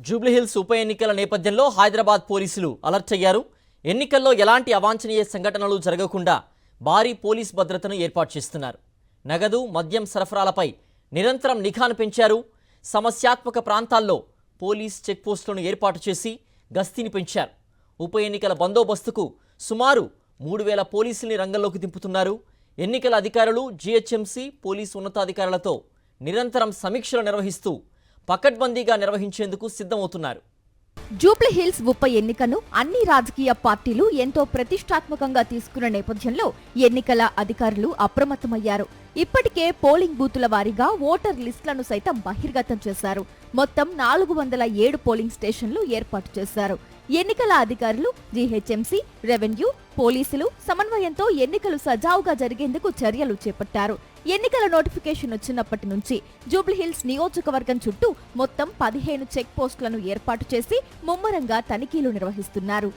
జూబ్లీహిల్స్ ఉప ఎన్నికల నేపథ్యంలో హైదరాబాద్ పోలీసులు అలర్ట్ అయ్యారు. ఎన్నికల్లో ఎలాంటి అవాంఛనీయ సంఘటనలు జరగకుండా భారీ పోలీస్ భద్రతను ఏర్పాటు చేస్తున్నారు. నగదు, మద్యం సరఫరాలపై నిరంతరం నిఘాను పెంచారు. సమస్యాత్మక ప్రాంతాల్లో పోలీస్ చెక్పోస్టులను ఏర్పాటు చేసి గస్తీని పెంచారు. ఉప ఎన్నికల బందోబస్తుకు సుమారు 3000 పోలీసుల్ని రంగంలోకి దింపుతున్నారు. ఎన్నికల అధికారులు జీహెచ్ఎంసీ పోలీసు ఉన్నతాధికారులతో నిరంతరం సమీక్షలు నిర్వహిస్తూ పకడ్బందీగా నిర్వహించేందుకు సిద్ధమవుతున్నారు. జూబ్లీహిల్స్ ఉప ఎన్నికను అన్ని రాజకీయ పార్టీలు ఎంతో ప్రతిష్టాత్మకంగా తీసుకున్న నేపథ్యంలో ఎన్నికల అధికారులు అప్రమత్తమయ్యారు. ఇప్పటికే పోలింగ్ బూతుల వారీగా ఓటర్ లిస్టులను సైతం బహిర్గతం చేశారు. మొత్తం 407 పోలింగ్ స్టేషన్లు ఏర్పాటు చేశారు. ఎన్నికల అధికారులు, జీహెచ్ఎంసీ, రెవెన్యూ, పోలీసులు సమన్వయంతో ఎన్నికలు సజావుగా జరిగేందుకు చర్యలు చేపట్టారు. ఎన్నికల నోటిఫికేషన్ వచ్చినప్పటి నుంచి జూబ్లీహిల్స్ నియోజకవర్గం చుట్టూ మొత్తం 15 చెక్ పోస్టులను ఏర్పాటు చేసి ముమ్మరంగా తనిఖీలు నిర్వహిస్తున్నారు.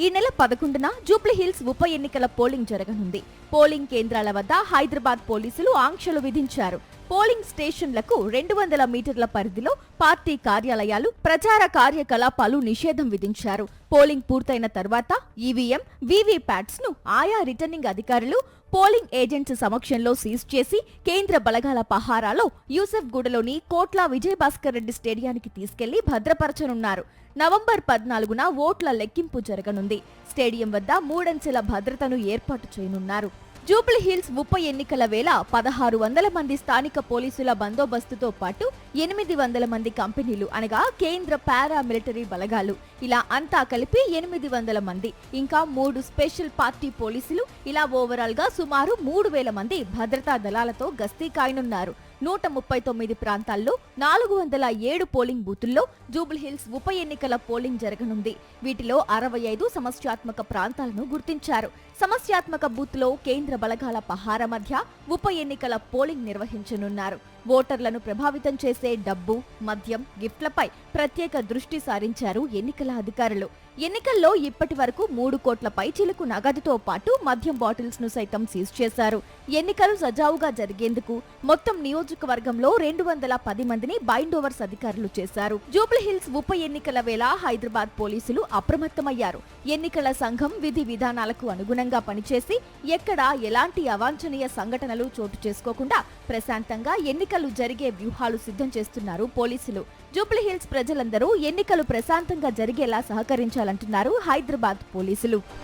ఈ నెల 11న జూబ్లీహిల్స్ ఉప ఎన్నికల పోలింగ్ జరగనుంది. పోలింగ్ కేంద్రాల వద్ద హైదరాబాద్ పోలీసులు ఆంక్షలు విధించారు. పోలింగ్ స్టేషన్లకు 200 మీటర్ల పరిధిలో పార్టీ కార్యాలయాలు, ప్రచార కార్యకలాపాలు నిషేధం విధించారు. పోలింగ్ పూర్తయిన తర్వాత ఈవీఎం, వీవీప్యాట్స్ ను ఆయా రిటర్నింగ్ అధికారులు, పోలింగ్ ఏజెంట్స్ సమక్షంలో సీజ్ చేసి కేంద్ర బలగాల పహారాలో యూసెఫ్గూడలోని కోట్ల విజయభాస్కర్ రెడ్డి స్టేడియానికి తీసుకెళ్లి భద్రపరచనున్నారు. నవంబర్ 14న ఓట్ల లెక్కింపు జరగనుంది. స్టేడియం వద్ద 3 అంచెల భద్రతను ఏర్పాటు చేయనున్నారు. జూబ్లీహిల్స్ ఉప ఎన్నికల వేళ 1600 మంది స్థానిక పోలీసుల బందోబస్తుతో పాటు 800 మంది కంపెనీలు అనగా కేంద్ర పారామిలిటరీ బలగాలు, ఇలా అంతా కలిపి 800 మంది, ఇంకా 3 స్పెషల్ పార్టీ పోలీసులు, ఇలా ఓవరాల్ గా సుమారు 3000 మంది భద్రతా దళాలతో గస్తీ కాయనున్నారు. 139 ప్రాంతాల్లో 407 పోలింగ్ బూతుల్లో జూబ్లీహిల్స్ ఉప ఎన్నికల పోలింగ్ జరగనుంది. వీటిలో 65 సమస్యాత్మక ప్రాంతాలను గుర్తించారు. సమస్యాత్మక బూత్లో కేంద్ర బలగాల పహారా మధ్య ఉప ఎన్నికల పోలింగ్ నిర్వహించనున్నారు. ఓటర్లను ప్రభావితం చేసే డబ్బు, మద్యం, గిఫ్ట్లపై ప్రత్యేక దృష్టి సారించారు ఎన్నికల అధికారులు. ఎన్నికల్లో ఇప్పటి వరకు 3 కోట్ల పైచిలుకు నగదుతో పాటు మద్యం బాటిల్స్ ను సైతం సీజ్ చేశారు. ఎన్నికలు సజావుగా జరిగేందుకు మొత్తం నియోజకవర్గంలో 210 మందిని బైండ్ ఓవర్స్ అధికారులు చేశారు. జూబ్లీహిల్స్ ఉప ఎన్నికల వేళ హైదరాబాద్ పోలీసులు అప్రమత్తమయ్యారు. ఎన్నికల సంఘం విధి విధానాలకు అనుగుణంగా పనిచేసి ఎక్కడా ఎలాంటి అవాంఛనీయ సంఘటనలు చోటు చేసుకోకుండా ప్రశాంతంగా ఎన్నికలు జరిగే వ్యూహాలు సిద్ధం చేస్తున్నారు పోలీసులు. జూబ్లీహిల్స్ ప్రజలందరూ ఎన్నికలు ప్రశాంతంగా జరిగేలా సహకరించాలంటున్నారు హైదరాబాద్ పోలీసులు.